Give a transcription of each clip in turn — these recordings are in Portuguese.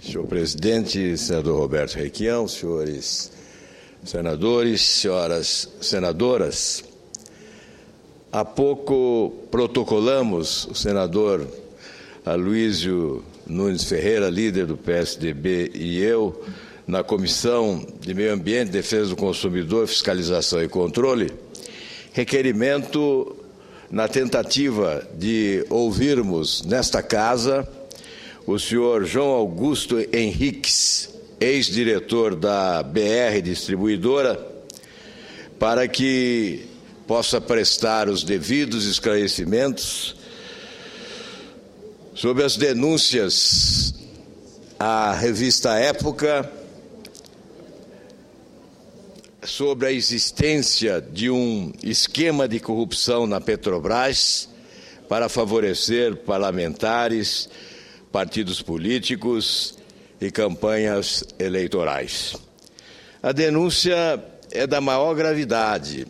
Senhor presidente, senador Roberto Requião, senhores senadores, senhoras senadoras, há pouco protocolamos, o senador Aloysio Nunes Ferreira, líder do PSDB, e eu, na Comissão de Meio Ambiente, Defesa do Consumidor, Fiscalização e Controle, requerimento na tentativa de ouvirmos nesta casa o senhor João Augusto Henriques, ex-diretor da BR Distribuidora, para que possa prestar os devidos esclarecimentos sobre as denúncias à revista Época sobre a existência de um esquema de corrupção na Petrobras para favorecer parlamentares, partidos políticos e campanhas eleitorais. A denúncia é da maior gravidade,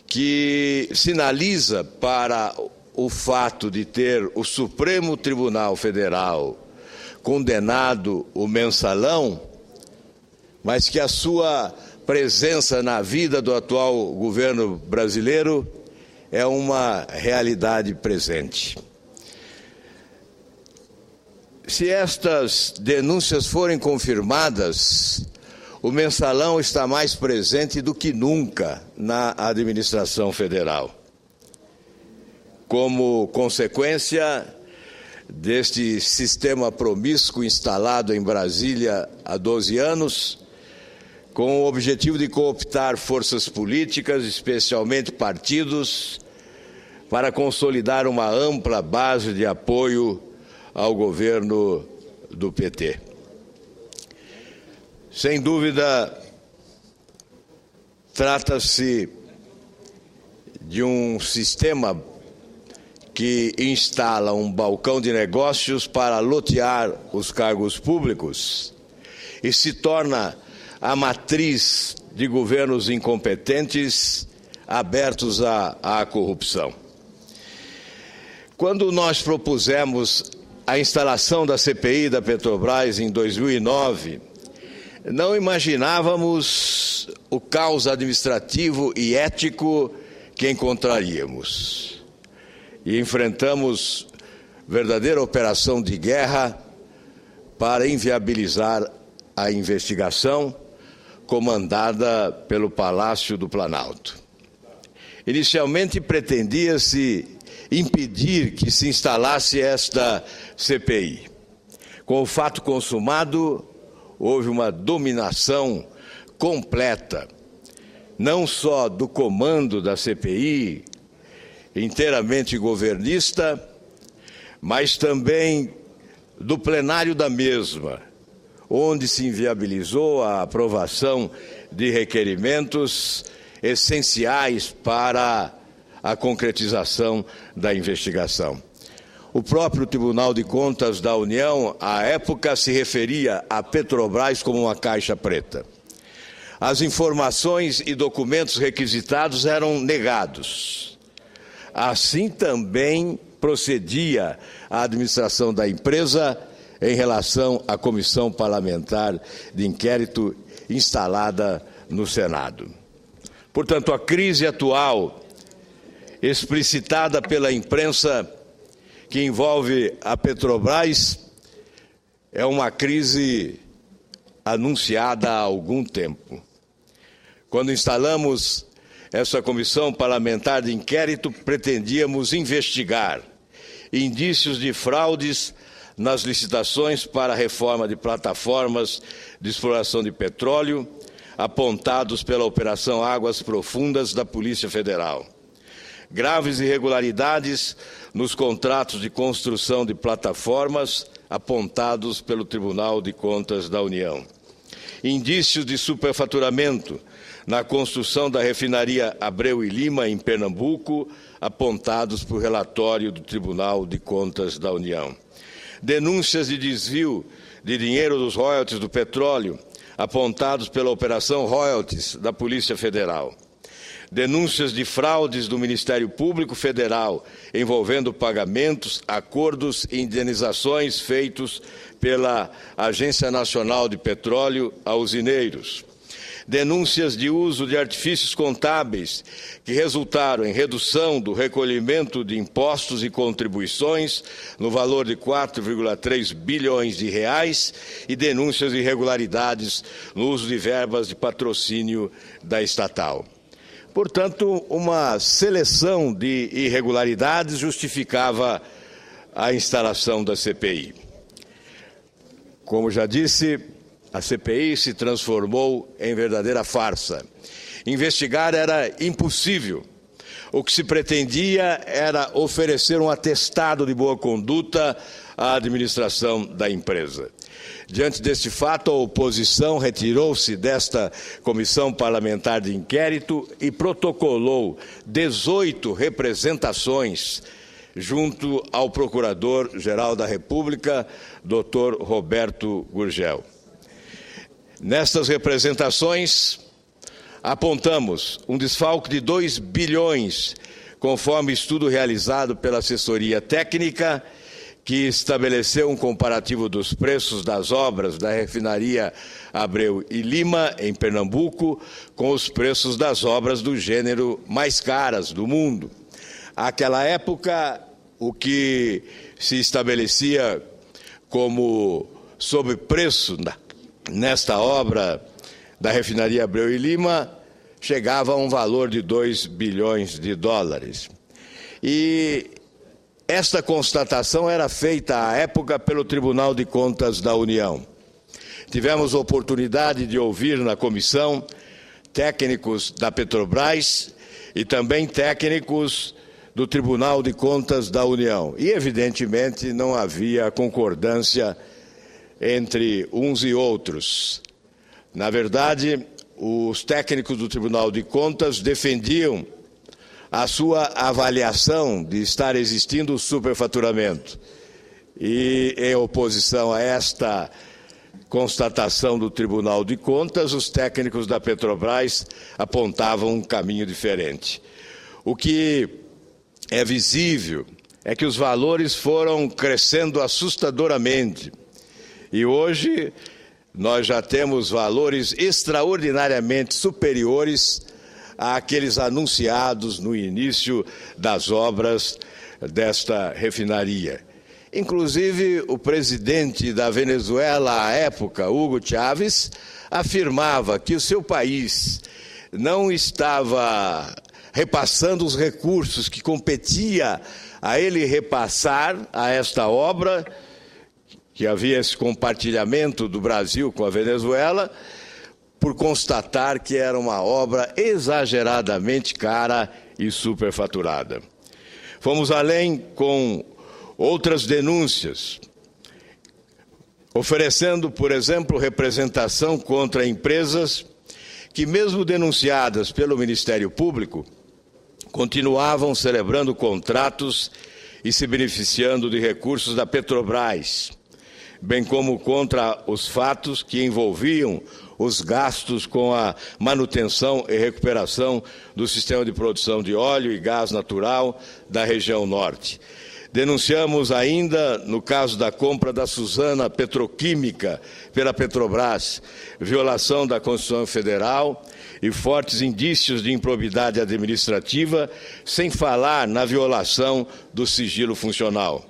que sinaliza para o fato de ter o Supremo Tribunal Federal condenado o Mensalão, mas que a sua presença na vida do atual governo brasileiro é uma realidade presente. Se estas denúncias forem confirmadas, o Mensalão está mais presente do que nunca na administração federal. Como consequência deste sistema promíscuo instalado em Brasília há 12 anos, com o objetivo de cooptar forças políticas, especialmente partidos, para consolidar uma ampla base de apoio ao governo do PT. Sem dúvida, trata-se de um sistema que instala um balcão de negócios para lotear os cargos públicos e se torna a matriz de governos incompetentes abertos à corrupção. Quando nós propusemos a instalação da CPI da Petrobras em 2009, não imaginávamos o caos administrativo e ético que encontraríamos. E enfrentamos verdadeira operação de guerra para inviabilizar a investigação comandada pelo Palácio do Planalto. Inicialmente pretendia-se impedir que se instalasse esta CPI. Com o fato consumado, houve uma dominação completa, não só do comando da CPI, inteiramente governista, mas também do plenário da mesma, onde se inviabilizou a aprovação de requerimentos essenciais para a concretização da investigação. O próprio Tribunal de Contas da União, à época, se referia à Petrobras como uma caixa preta. As informações e documentos requisitados eram negados. Assim também procedia a administração da empresa em relação à comissão parlamentar de inquérito instalada no Senado. Portanto, a crise atual, explicitada pela imprensa, que envolve a Petrobras, é uma crise anunciada há algum tempo. Quando instalamos essa comissão parlamentar de inquérito, pretendíamos investigar indícios de fraudes nas licitações para a reforma de plataformas de exploração de petróleo, apontados pela Operação Águas Profundas da Polícia Federal. Graves irregularidades nos contratos de construção de plataformas apontados pelo Tribunal de Contas da União. Indícios de superfaturamento na construção da refinaria Abreu e Lima, em Pernambuco, apontados por relatório do Tribunal de Contas da União. Denúncias de desvio de dinheiro dos royalties do petróleo, apontados pela Operação Royalties da Polícia Federal. denúncias de fraudes do Ministério Público Federal envolvendo pagamentos, acordos e indenizações feitos pela Agência Nacional de Petróleo a usineiros. Denúncias de uso de artifícios contábeis que resultaram em redução do recolhimento de impostos e contribuições no valor de 4,3 bilhões de reais e denúncias de irregularidades no uso de verbas de patrocínio da estatal. Portanto, uma seleção de irregularidades justificava a instalação da CPI. Como já disse, a CPI se transformou em verdadeira farsa. Investigar era impossível. O que se pretendia era oferecer um atestado de boa conduta à administração da empresa. Diante deste fato, a oposição retirou-se desta comissão parlamentar de inquérito e protocolou 18 representações junto ao Procurador-Geral da República, Dr. Roberto Gurgel. Nestas representações, apontamos um desfalque de 2 bilhões, conforme estudo realizado pela assessoria técnica, que estabeleceu um comparativo dos preços das obras da refinaria Abreu e Lima, em Pernambuco, com os preços das obras do gênero mais caras do mundo. Àquela época, o que se estabelecia como sobrepreço nesta obra da refinaria Abreu e Lima chegava a um valor de 2 bilhões de dólares. E esta constatação era feita à época pelo Tribunal de Contas da União. Tivemos oportunidade de ouvir na comissão técnicos da Petrobras e também técnicos do Tribunal de Contas da União. E, evidentemente, não havia concordância entre uns e outros. Na verdade, os técnicos do Tribunal de Contas defendiam a sua avaliação de estar existindo o superfaturamento. E, em oposição a esta constatação do Tribunal de Contas, os técnicos da Petrobras apontavam um caminho diferente. O que é visível é que os valores foram crescendo assustadoramente. E hoje nós já temos valores extraordinariamente superiores àqueles anunciados no início das obras desta refinaria. Inclusive, o presidente da Venezuela à época, Hugo Chávez, afirmava que o seu país não estava repassando os recursos que competia a ele repassar a esta obra, que havia esse compartilhamento do Brasil com a Venezuela, por constatar que era uma obra exageradamente cara e superfaturada. Fomos além com outras denúncias, oferecendo, por exemplo, representação contra empresas que, mesmo denunciadas pelo Ministério Público, continuavam celebrando contratos e se beneficiando de recursos da Petrobras, bem como contra os fatos que envolviam os gastos com a manutenção e recuperação do sistema de produção de óleo e gás natural da região norte. Denunciamos ainda, no caso da compra da Suzana Petroquímica pela Petrobras, violação da Constituição Federal e fortes indícios de improbidade administrativa, sem falar na violação do sigilo funcional.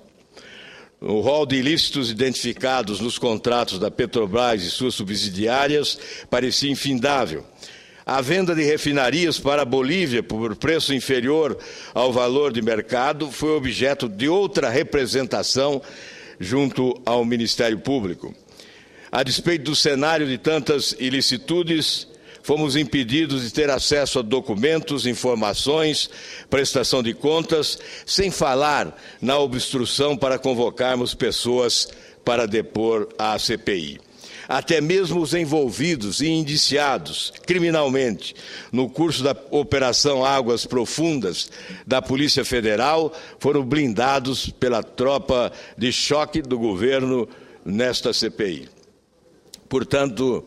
O rol de ilícitos identificados nos contratos da Petrobras e suas subsidiárias parecia infindável. A venda de refinarias para a Bolívia por preço inferior ao valor de mercado foi objeto de outra representação junto ao Ministério Público. A despeito do cenário de tantas ilicitudes, fomos impedidos de ter acesso a documentos, informações, prestação de contas, sem falar na obstrução para convocarmos pessoas para depor à CPI. Até mesmo os envolvidos e indiciados criminalmente no curso da Operação Águas Profundas da Polícia Federal foram blindados pela tropa de choque do governo nesta CPI. Portanto,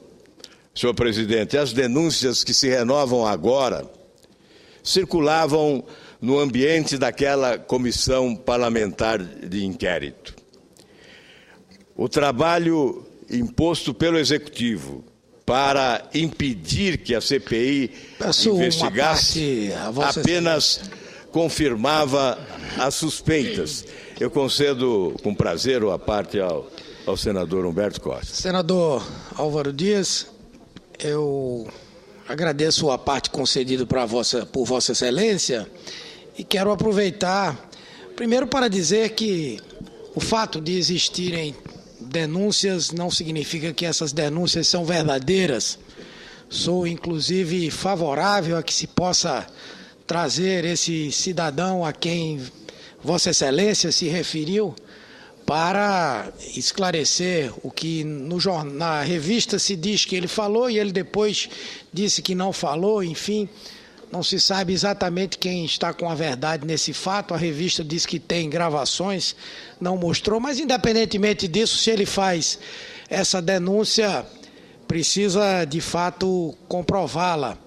senhor presidente, as denúncias que se renovam agora circulavam no ambiente daquela comissão parlamentar de inquérito. O trabalho imposto pelo Executivo para impedir que a CPI investigasse apenas confirmava as suspeitas. Eu concedo com prazer a parte ao senador Humberto Costa. Senador Álvaro Dias, eu agradeço a parte concedida por Vossa Excelência e quero aproveitar, primeiro, para dizer que o fato de existirem denúncias não significa que essas denúncias são verdadeiras. Sou, inclusive, favorável a que se possa trazer esse cidadão a quem Vossa Excelência se referiu para esclarecer o que na revista se diz que ele falou e ele depois disse que não falou, enfim, não se sabe exatamente quem está com a verdade nesse fato. A revista diz que tem gravações, não mostrou, mas independentemente disso, se ele faz essa denúncia, precisa de fato comprová-la.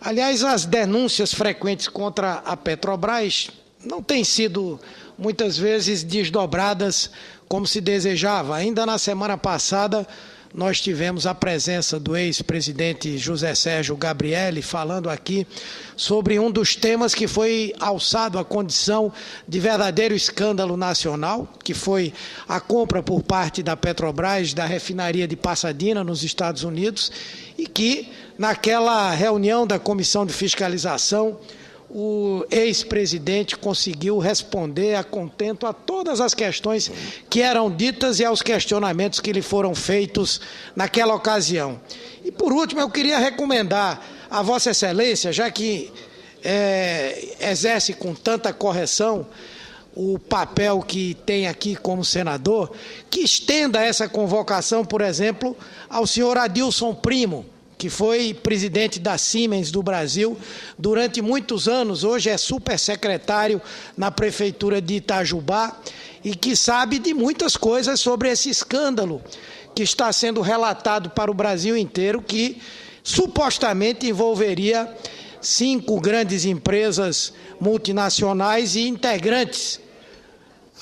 Aliás, as denúncias frequentes contra a Petrobras não têm sido muitas vezes desdobradas como se desejava. Ainda na semana passada, nós tivemos a presença do ex-presidente José Sérgio Gabrielli falando aqui sobre um dos temas que foi alçado à condição de verdadeiro escândalo nacional, que foi a compra por parte da Petrobras da refinaria de Pasadena, nos Estados Unidos, e que, naquela reunião da Comissão de Fiscalização, o ex-presidente conseguiu responder a contento a todas as questões que eram ditas e aos questionamentos que lhe foram feitos naquela ocasião. E, por último, eu queria recomendar a Vossa Excelência, já que exerce com tanta correção o papel que tem aqui como senador, que estenda essa convocação, por exemplo, ao senhor Adilson Primo, que foi presidente da Siemens do Brasil durante muitos anos, hoje é supersecretário na Prefeitura de Itajubá e que sabe de muitas coisas sobre esse escândalo que está sendo relatado para o Brasil inteiro, que supostamente envolveria 5 grandes empresas multinacionais e integrantes,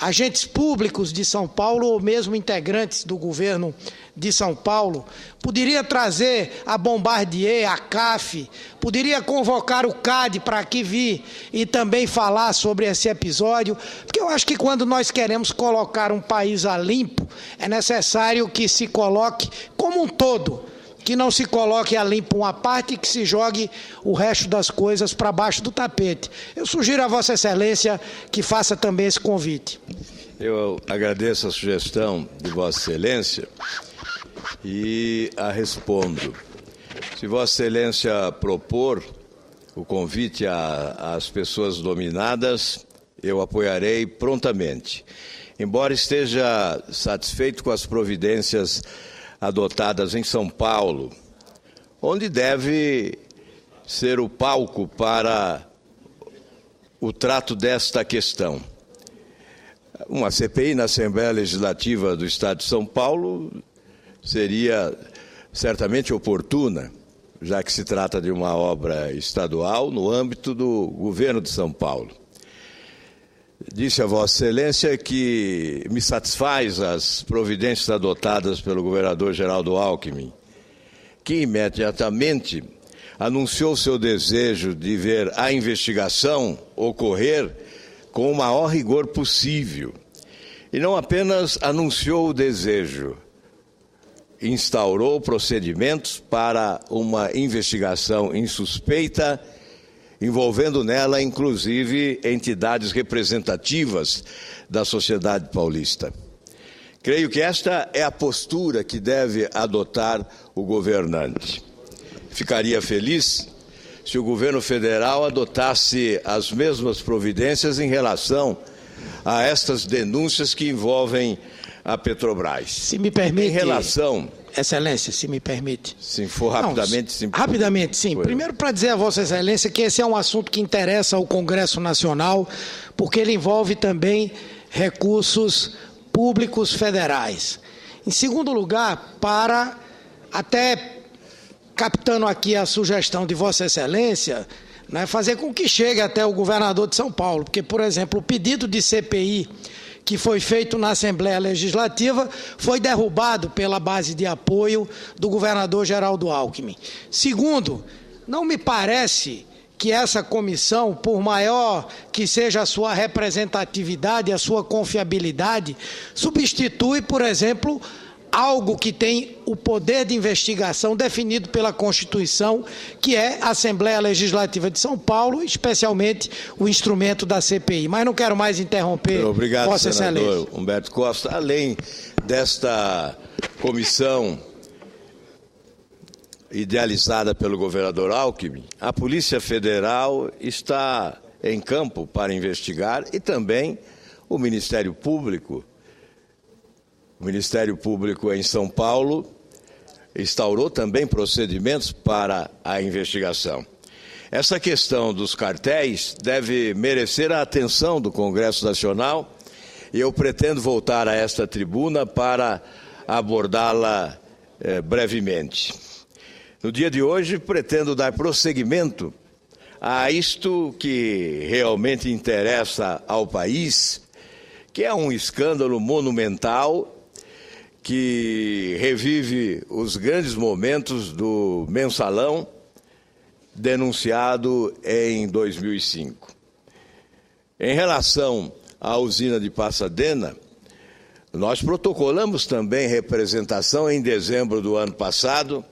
agentes públicos de São Paulo ou mesmo integrantes do governo de São Paulo. Poderia trazer a Bombardier, a CAF, poderia convocar o CAD para aqui vir e também falar sobre esse episódio, porque eu acho que quando nós queremos colocar um país a limpo, é necessário que se coloque como um todo, que não se coloque a limpo uma parte e que se jogue o resto das coisas para baixo do tapete. Eu sugiro a Vossa Excelência que faça também esse convite. Eu agradeço a sugestão de Vossa Excelência e a respondo. Se Vossa Excelência propor o convite às pessoas nominadas, eu apoiarei prontamente. Embora esteja satisfeito com as providências adotadas em São Paulo, onde deve ser o palco para o trato desta questão. Uma CPI na Assembleia Legislativa do Estado de São Paulo seria certamente oportuna, já que se trata de uma obra estadual no âmbito do governo de São Paulo. Disse a Vossa Excelência que me satisfaz as providências adotadas pelo governador Geraldo Alckmin, que imediatamente anunciou seu desejo de ver a investigação ocorrer com o maior rigor possível. E não apenas anunciou o desejo, instaurou procedimentos para uma investigação insuspeita, envolvendo nela, inclusive, entidades representativas da sociedade paulista. Creio que esta é a postura que deve adotar o governante. Ficaria feliz se o governo federal adotasse as mesmas providências em relação a estas denúncias que envolvem a Petrobras. Se me permite, em relação... Excelência, se me permite. Se for rapidamente... Não, rapidamente, sim. Primeiro, para dizer a Vossa Excelência que esse é um assunto que interessa ao Congresso Nacional, porque ele envolve também recursos públicos federais. Em segundo lugar, até captando aqui a sugestão de Vossa Excelência, né, fazer com que chegue até o governador de São Paulo, porque, por exemplo, o pedido de CPI que foi feito na Assembleia Legislativa foi derrubado pela base de apoio do governador Geraldo Alckmin. Segundo, não me parece que essa comissão, por maior que seja a sua representatividade, a sua confiabilidade, substitui, por exemplo, algo que tem o poder de investigação definido pela Constituição, que é a Assembleia Legislativa de São Paulo, especialmente o instrumento da CPI. Mas não quero mais interromper. Obrigado, Vossa senador Excelência. Humberto Costa. Além desta comissão idealizada pelo governador Alckmin, a Polícia Federal está em campo para investigar e também o Ministério Público. O Ministério Público em São Paulo instaurou também procedimentos para a investigação. Essa questão dos cartéis deve merecer a atenção do Congresso Nacional e eu pretendo voltar a esta tribuna para abordá-la brevemente. No dia de hoje, pretendo dar prosseguimento a isto que realmente interessa ao país, que é um escândalo monumental que revive os grandes momentos do Mensalão, denunciado em 2005. Em relação à usina de Pasadena, nós protocolamos também representação em dezembro do ano passado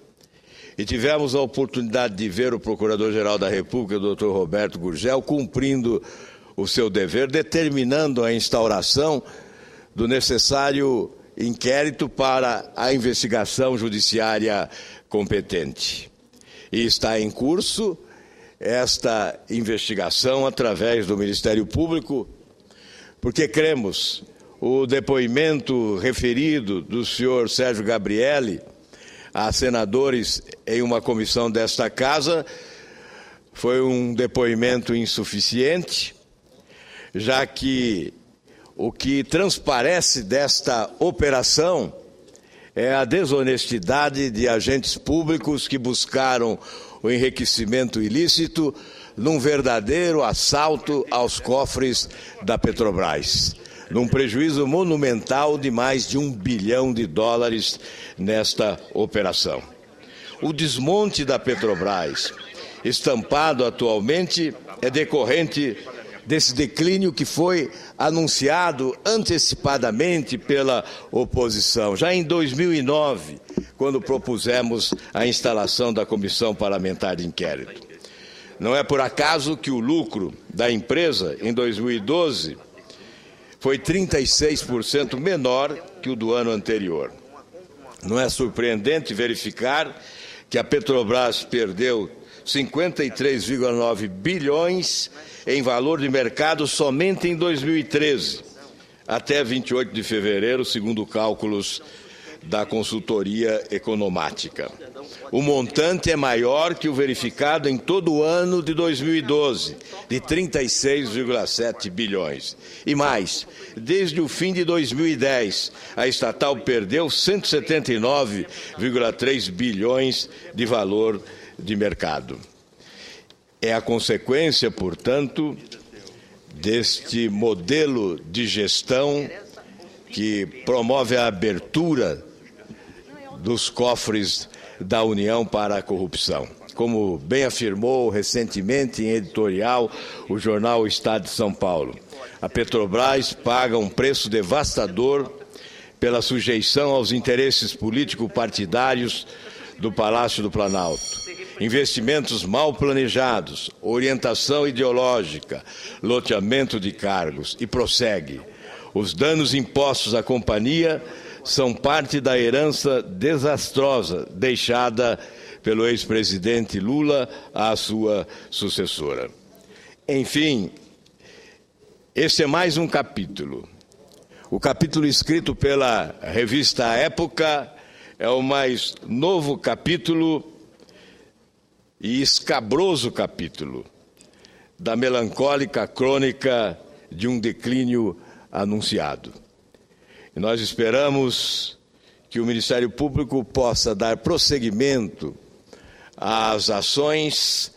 e tivemos a oportunidade de ver o Procurador-Geral da República, o Dr. Roberto Gurgel, cumprindo o seu dever, determinando a instauração do necessário inquérito para a investigação judiciária competente. E está em curso esta investigação através do Ministério Público, porque cremos o depoimento referido do senhor Sérgio Gabrielli a senadores em uma comissão desta casa foi um depoimento insuficiente, já que o que transparece desta operação é a desonestidade de agentes públicos que buscaram o enriquecimento ilícito num verdadeiro assalto aos cofres da Petrobras, num prejuízo monumental de mais de US$1 bilhão nesta operação. O desmonte da Petrobras, estampado atualmente, é decorrente desse declínio que foi anunciado antecipadamente pela oposição, já em 2009, quando propusemos a instalação da Comissão Parlamentar de Inquérito. Não é por acaso que o lucro da empresa, em 2012, foi 36% menor que o do ano anterior. Não é surpreendente verificar que a Petrobras perdeu 53,9 bilhões em valor de mercado somente em 2013, até 28 de fevereiro, segundo cálculos da consultoria economática. O montante é maior que o verificado em todo o ano de 2012, de 36,7 bilhões. E mais, desde o fim de 2010, a estatal perdeu 179,3 bilhões de valor de mercado. É a consequência, portanto, deste modelo de gestão que promove a abertura dos cofres da União para a corrupção. Como bem afirmou recentemente em editorial o jornal Estado de São Paulo, a Petrobras paga um preço devastador pela sujeição aos interesses político-partidários do Palácio do Planalto. Investimentos mal planejados, orientação ideológica, loteamento de cargos e prossegue. Os danos impostos à companhia são parte da herança desastrosa deixada pelo ex-presidente Lula à sua sucessora. Enfim, esse é mais um capítulo. O capítulo escrito pela revista Época é o mais novo capítulo e escabroso capítulo da melancólica crônica de um declínio anunciado. E nós esperamos que o Ministério Público possa dar prosseguimento às ações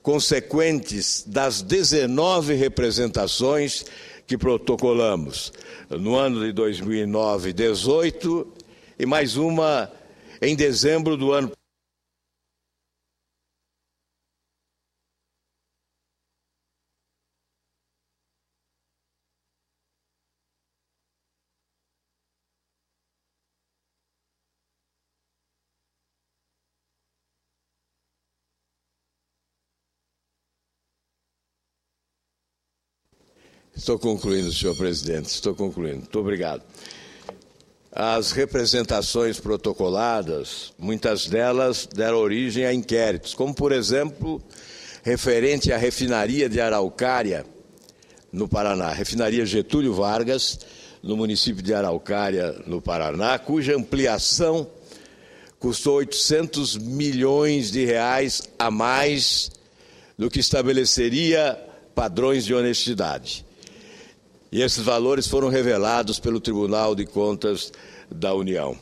consequentes das 19 representações que protocolamos no ano de 2009, 18, e mais uma em dezembro do ano. Estou concluindo, senhor presidente, estou concluindo. Muito obrigado. As representações protocoladas, muitas delas deram origem a inquéritos, como, por exemplo, referente à refinaria de Araucária, no Paraná, refinaria Getúlio Vargas, no município de Araucária, no Paraná, cuja ampliação custou 800 milhões de reais a mais do que estabeleceria padrões de honestidade. E esses valores foram revelados pelo Tribunal de Contas da União.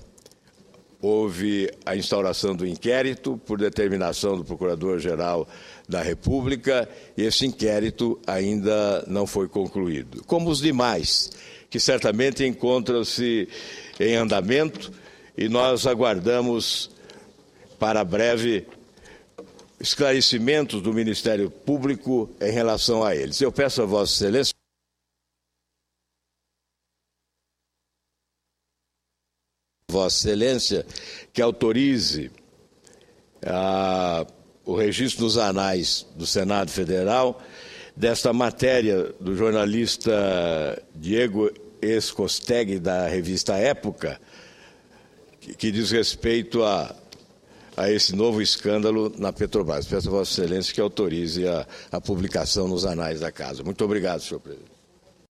Houve a instauração do inquérito por determinação do Procurador-Geral da República e esse inquérito ainda não foi concluído. Como os demais, que certamente encontram-se em andamento e nós aguardamos para breve esclarecimentos do Ministério Público em relação a eles. Eu peço a Vossa Excelência que autorize o registro nos anais do Senado Federal desta matéria do jornalista Diego Escosteg, da revista Época, que diz respeito a esse novo escândalo na Petrobras. Peço a Vossa Excelência que autorize a publicação nos anais da Casa. Muito obrigado, senhor presidente.